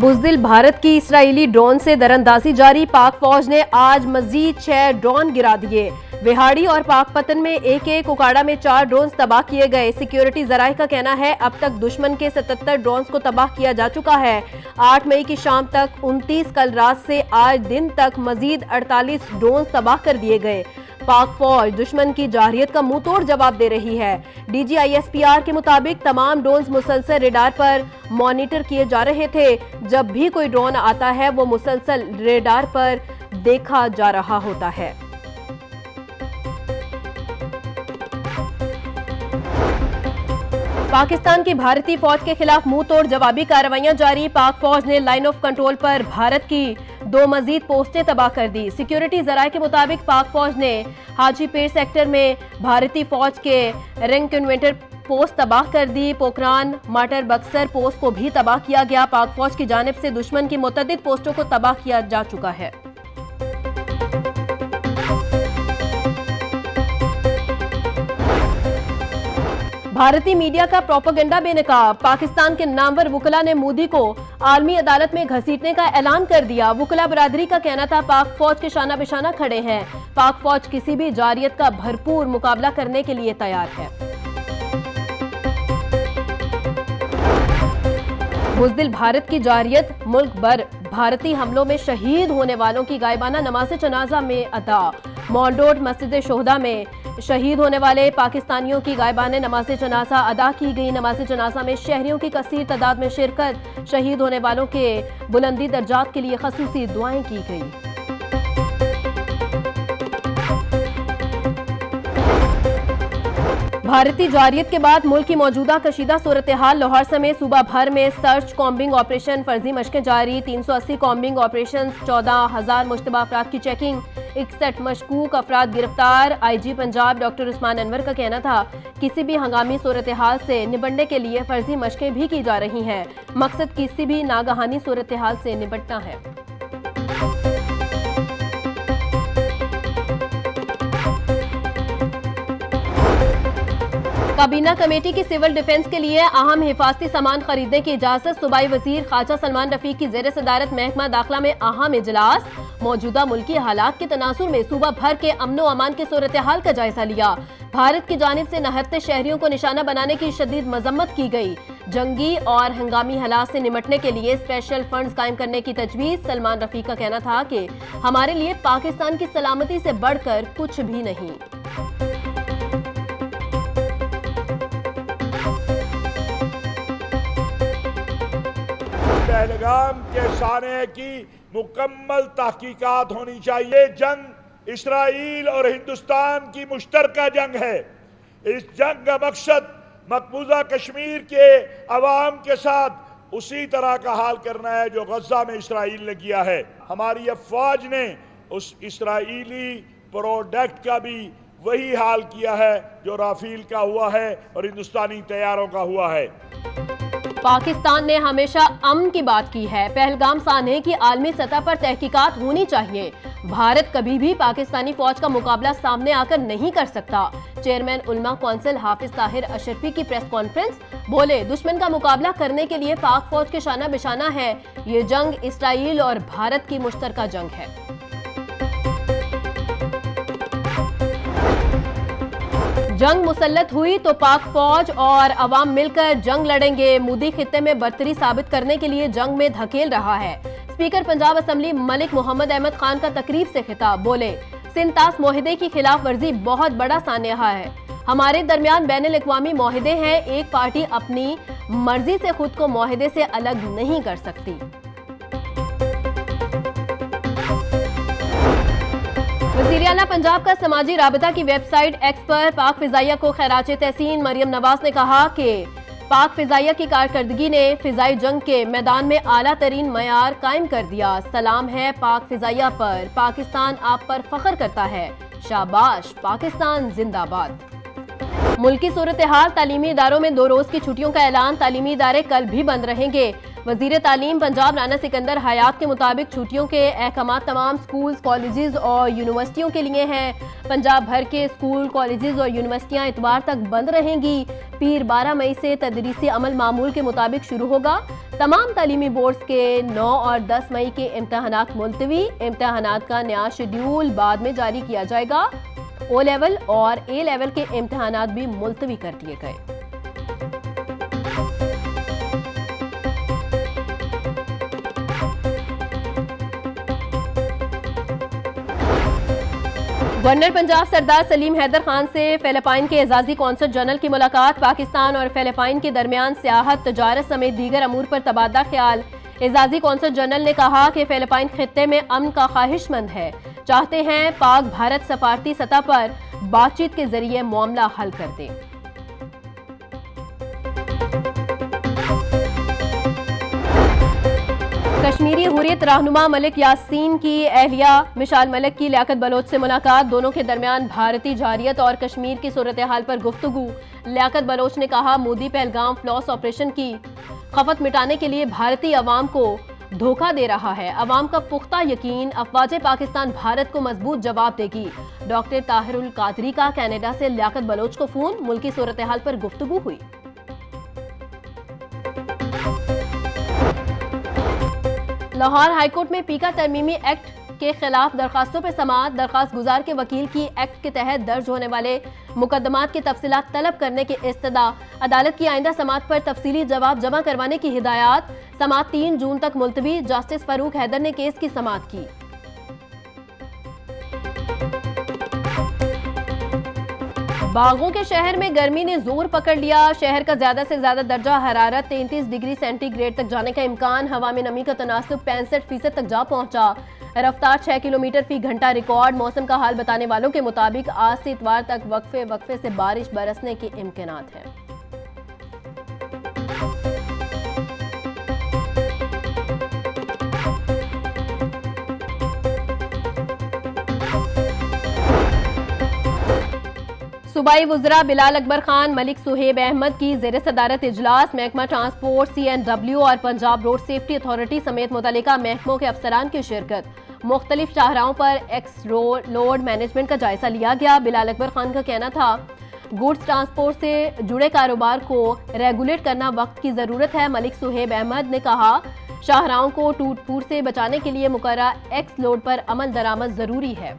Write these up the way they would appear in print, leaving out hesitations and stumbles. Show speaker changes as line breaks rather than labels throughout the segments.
बुज़दिल भारत की इस्राएली ड्रोन से दरअंदाजी जारी। पाक फौज ने आज मजीद 6 ड्रोन गिरा दिए। विहाड़ी और पाकपतन में एक उकाड़ा में 4 ड्रोन तबाह किए गए। सिक्योरिटी जराये का कहना है अब तक दुश्मन के 77 ड्रोन को तबाह किया जा चुका है। 8 मई की शाम तक 29, कल रात से आज दिन तक मजीद 48 ड्रोन तबाह कर दिए गए। पाक फौज दुश्मन की जारहियत का मुंह तोड़ जवाब दे रही है। DGISPR के मुताबिक तमाम ड्रोन मुसलसल रेडार पर मॉनिटर किए जा रहे थे। जब भी कोई ड्रोन आता है वो मुसलसल रेडार पर देखा जा रहा होता है। पाकिस्तान की भारतीय फौज के खिलाफ मुंह तोड़ जवाबी कार्रवाइयां जारी। पाक फौज ने लाइन ऑफ कंट्रोल पर भारत की 2 मजीद पोस्टें तबाह कर दी। सिक्योरिटी जराये के मुताबिक पाक फौज ने हाजीपीर सेक्टर में भारतीय फौज के रिकन्वेंटर पोस्ट तबाह कर दी। पोखरान माटर बक्सर पोस्ट को भी तबाह किया गया। पाक फौज की जानिब से दुश्मन की मुतअद्दिद पोस्टों को तबाह किया जा चुका है। भारतीय मीडिया का प्रोपेगेंडा बेनकाब। पाकिस्तान के नामवर वुकला ने मोदी को आलमी अदालत में घसीटने का ऐलान कर दिया। वुकला बरादरी का कहना था पाक फौज के शाना बिशाना खड़े हैं। पाक फौज किसी भी जारियत का भरपूर मुकाबला करने के लिए तैयार है। बुज़दिल भारत की जारियत मुल्क भर भारतीय हमलों में शहीद होने वालों की गायबाना नमाज जनाजा में अदा। मॉल मस्जिद शोहदा में शहीद होने वाले पाकिस्तानियों की गायबाने नमाज जनाजा अदा की गई। नमाज जनाजा में शहरियों की कसीर तादाद में शिरकत। शहीद होने वालों के बुलंदी दर्जात के लिए खसूसी दुआएं की गई। भारतीय जारियत के बाद मुल्क की मौजूदा कशीदा सूरत हाल। लाहौर समेत सूबा भर में सर्च कॉम्बिंग ऑपरेशन फर्जी मशकें जारी। 380 कॉम्बिंग ऑपरेशन, 14,000 मुश्तबा अफराद की चेकिंग, 61 मशकूक अफराद गिरफ्तार। IG पंजाब डॉक्टर उस्मान अनवर का कहना था किसी भी हंगामी सूरत हाल से निपटने के लिए फर्जी मशकें भी की जा रही हैं। मकसद किसी भी नागहानी सूरत हाल से निपटना है। काबीना कमेटी की सिविल डिफेंस के लिए अहम हिफाजती सामान खरीदने की इजाजत। सूबाई वजीर ख्वाजा सलमान रफीक की जेर सदारत महकमा दाखिला में अहम इजलास। मौजूदा मुल्की हालात के तनासुर में सूबा भर के अमन व अमान के सूरत हाल का जायजा लिया। भारत की जानिब से नहत्ते शहरियों को निशाना बनाने की शदीद मजम्मत की गई। जंगी और हंगामी हालात से निपटने के लिए स्पेशल फंड्स कायम करने की तजवीज। सलमान रफीक का कहना था कि हमारे लिए पाकिस्तान की सलामती से बढ़कर कुछ भी नहीं।
पहलगाम के साने की मुकम्मल तहकीकात होनी चाहिए। जंग इसराइल और हिंदुस्तान की मुश्तरका जंग है। इस जंग का मकसद मकबूजा कश्मीर के अवाम के साथ उसी तरह का हाल करना है जो गजा में इसराइल ने किया है। हमारी अफवाज ने उस इसराइली प्रोडक्ट का भी वही हाल किया है जो राफेल का हुआ है और हिंदुस्तानी तैयारों का हुआ है।
पाकिस्तान ने हमेशा अमन की बात की है। पहलगाम साने की आलमी सतह पर तहकीकात होनी चाहिए। भारत कभी भी पाकिस्तानी फौज का मुकाबला सामने आकर नहीं कर सकता। चेयरमैन उलमा कौंसिल हाफिज ताहिर अशरफी की प्रेस कॉन्फ्रेंस। बोले दुश्मन का मुकाबला करने के लिए पाक फौज के शाना बिशाना है। ये जंग इसराइल और भारत की मुश्तरका जंग है। जंग मुसल्लत हुई तो पाक फौज और अवाम मिलकर जंग लड़ेंगे। मोदी खित्ते में बर्तरी साबित करने के लिए जंग में धकेल रहा है। स्पीकर पंजाब असम्बली मलिक मोहम्मद अहमद खान का तकरीब से खिताब। बोले सिंतास मोहिदे की खिलाफ वर्जी बहुत बड़ा सान्यहा है। हमारे दरमियान बैनुल अक़वामी मोहिदे हैं। एक पार्टी अपनी मर्जी से खुद को मोहिदे से अलग नहीं कर सकती। वज़ीर आला पंजाब का समाजी राबता की वेबसाइट एक्स पर पाक फिजाइया को खैरात तहसीन। मरियम नवाज ने कहा कि पाक फिजाइया की कारकर्दगी ने फिजाई जंग के मैदान में आला तरीन मयार कायम कर दिया। सलाम है पाक फिजाइया पर। पाकिस्तान आप पर फख्र करता है। शाबाश पाकिस्तान जिंदाबाद। मुल्की सूरत हाल। तालीमी इदारों में 2 रोज की छुट्टियों का ऐलान। तालीमी इदारे कल भी बंद रहेंगे। वजीर तालीम पंजाब राना सिकंदर हयात के मुताबिक छुट्टियों के अहकाम तमाम स्कूल, कॉलेजेस और यूनिवर्सिटियों के लिए हैं। पंजाब भर के स्कूल, कॉलेजेस और यूनिवर्सिटियां इतवार तक बंद रहेंगी। पीर 12 मई से तदरीसी अमल मामूल के मुताबिक शुरू होगा। तमाम तालीमी बोर्ड्स के 9 और 10 मई के इम्तहानात मुलतवी। इम्तहानात का नया शेड्यूल बाद में जारी किया जाएगा। ओ लेवल और ए लेवल के इम्तहानात भी मुलतवी कर दिए गए। गवर्नर पंजाब सरदार सलीम हैदर खान से फिलिपाइन के एजाजी कौंसल जनरल की मुलाकात। पाकिस्तान और फिलिपाइन के दरमियान सियाहत, तजारत समेत दीगर अमूर पर तबादला ख्याल। एजाजी कौंसल जनरल ने कहा कि फिलिपाइन खित्ते में अमन का ख्वाहिशमंद है, चाहते हैं पाक भारत सफारती सतह पर बातचीत के जरिए मामला हल कर दे। कश्मीरी हुर्रियत रहनुमा मलिक यासीन की अहलिया मिशाल मलिक की लियाकत बलोच से मुलाकात। दोनों के दरमियान भारतीय जारियत और कश्मीर की सूरत हाल पर गुफ्तगू। लियाकत बलोच ने कहा, मोदी पहलगाम फ्लॉस ऑपरेशन की खपत मिटाने के लिए भारतीय अवाम को धोखा दे रहा है। अवाम का पुख्ता यकीन, अफवाज पाकिस्तान भारत को मजबूत जवाब देगी। डॉक्टर ताहिरुल कादरी का कनाडा से लियाकत बलोच को फोन, मुल्की सूरत हाल पर गुफ्तगू हुई। लाहौर हाईकोर्ट में पीका तरमीमी एक्ट के खिलाफ दरखास्तों पर समाअत। दरखास्त गुजार के वकील की एक्ट के तहत दर्ज होने वाले मुकदमात की तफसीलात तलब करने की इस्तदा। अदालत की आइंदा समाअत पर तफसीली जवाब जमा करवाने की हिदायत। समाअत 3 जून तक मुलतवी। जस्टिस फारूक हैदर ने केस की समाअत की। बागों के शहर में गर्मी ने जोर पकड़ लिया। शहर का ज्यादा से ज्यादा दर्जा हरारत 33 डिग्री सेंटीग्रेड तक जाने का इम्कान। हवा में नमी का तनासुब 65% तक जा पहुंचा। रफ्तार 6 किलोमीटर फी घंटा रिकॉर्ड। मौसम का हाल बताने वालों के मुताबिक आज से इतवार तक वक्फे से बारिश बरसने के इम्कानात हैं। सूबाई वुज़रा बिलाल अकबर खान, मलिक सुहेब अहमद की ज़ेर सदारत इजलास। महकमा ट्रांसपोर्ट, CNW और पंजाब रोड सेफ्टी अथॉरिटी समेत मुतल्लिका महकमों के अफसरान की शिरकत। मुख्तलिफ शाहराहों पर एक्स लोड मैनेजमेंट का जायजा लिया गया। बिलाल अकबर खान का कहना था, गुड्स ट्रांसपोर्ट से जुड़े कारोबार को रेगुलेट करना वक्त की ज़रूरत है। मलिक सुहेब अहमद ने कहा, शाहराहों को टूट फूट से बचाने के लिए मुकर्ररा एक्स लोड पर अमल दरामद ज़रूरी है।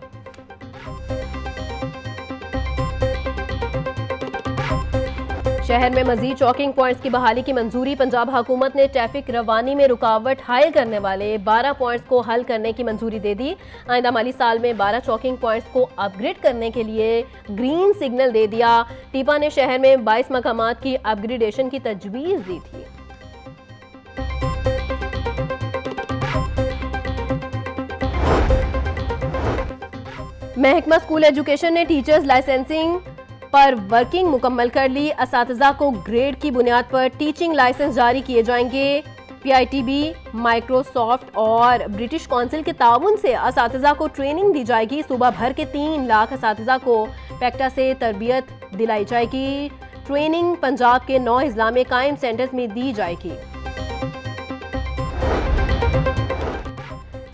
शहर में मजीद चौकिंग पॉइंट्स की बहाली की मंजूरी। पंजाब हुकूमत ने ट्रैफिक रवानी में रुकावट हायल करने वाले 12 पॉइंट्स को हल करने की मंजूरी दे दी। आइंदा माली साल में 12 चौकिंग पॉइंट्स को अपग्रेड करने के लिए ग्रीन सिग्नल दे दिया। टीपा ने शहर में 22 मकामात की अपग्रेडेशन की तजवीज़ दी थी। महकमा स्कूल एजुकेशन ने टीचर्स लाइसेंसिंग पर वर्किंग मुकम्मल कर ली। असातिज़ा को ग्रेड की बुनियाद पर टीचिंग लाइसेंस जारी किए जाएंगे। PITB, माइक्रोसॉफ्ट और ब्रिटिश काउंसिल के ताउन से असातिज़ा को ट्रेनिंग दी जाएगी। सूबा भर के 3 लाख असातिज़ा को पैक्टा से तरबियत दिलाई जाएगी। ट्रेनिंग पंजाब के 9 अजला में कायम सेंटर्स में दी जाएगी।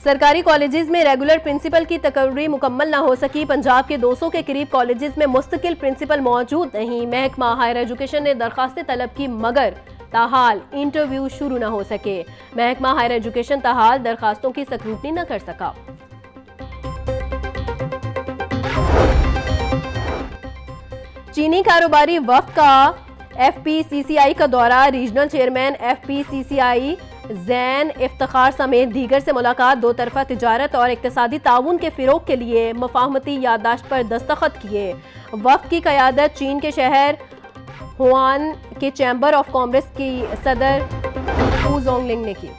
सरकारी कॉलेजेस में रेगुलर प्रिंसिपल की तकर्री मुकम्मल न हो सकी। पंजाब के 200 के करीब कॉलेजेस में मुस्तकिल प्रिंसिपल मौजूद नहीं। महकमा हायर एजुकेशन ने दरखास्तें तलब की, मगर ताहाल इंटरव्यू शुरू न हो सके। महकमा हायर एजुकेशन ताहाल दरखास्तों की स्क्रूटनी न कर सका। चीनी कारोबारी वफ्द का FPCCI का दौरा। Regional chairman FPCCI Jain Iftikhar समेत दीगर से मुलाकात। 2 तरफा तिजारत और इक्तिसादी ताउन के फिरोग के लिए मुफाहमती याददाश्त पर दस्तखत किए। वफ्द की क़यादत चीन के शहर हुआन के चैम्बर ऑफ कॉमर्स की सदर हू जोंगलिंग ने की।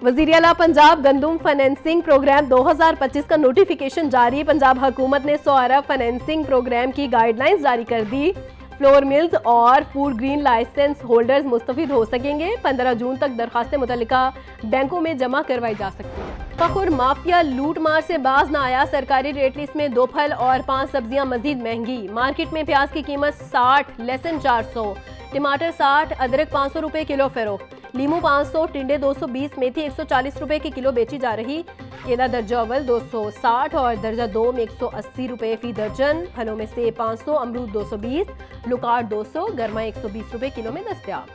वज़ीर आला पंजाब गंदम फाइनेंसिंग प्रोग्राम 2025 का नोटिफिकेशन जारी। पंजाब हुकूमत ने 100 अरब फाइनेंसिंग प्रोग्राम की गाइडलाइंस जारी कर दी। फ्लोर मिल्स और फूड ग्रीन लाइसेंस होल्डर्स मुस्तफीद हो सकेंगे। 15 जून तक दरखास्तें मुतल्लिका बैंकों में जमा करवाई जा सकती हैं। फखुर माफिया लूट मार से बाज न आया। सरकारी रेट लिस्ट में 2 फल और 5 सब्जियां मजीद महंगी। मार्केट में प्याज की कीमत 60 लेसन 400। टमाटर 60, अदरक 500 रुपए किलो फरोख्त। लीमू 500, टिंडे 220, मेथी 140 रुपए की किलो बेची जा रही। केला दर्जा अव्वल 260 और दर्जा 2 में 180 रुपए फी दर्जन। फलों में सेब 500, अमरूद 220, लुकार 200, गरमा 120 रुपए किलो में दस्तयाब।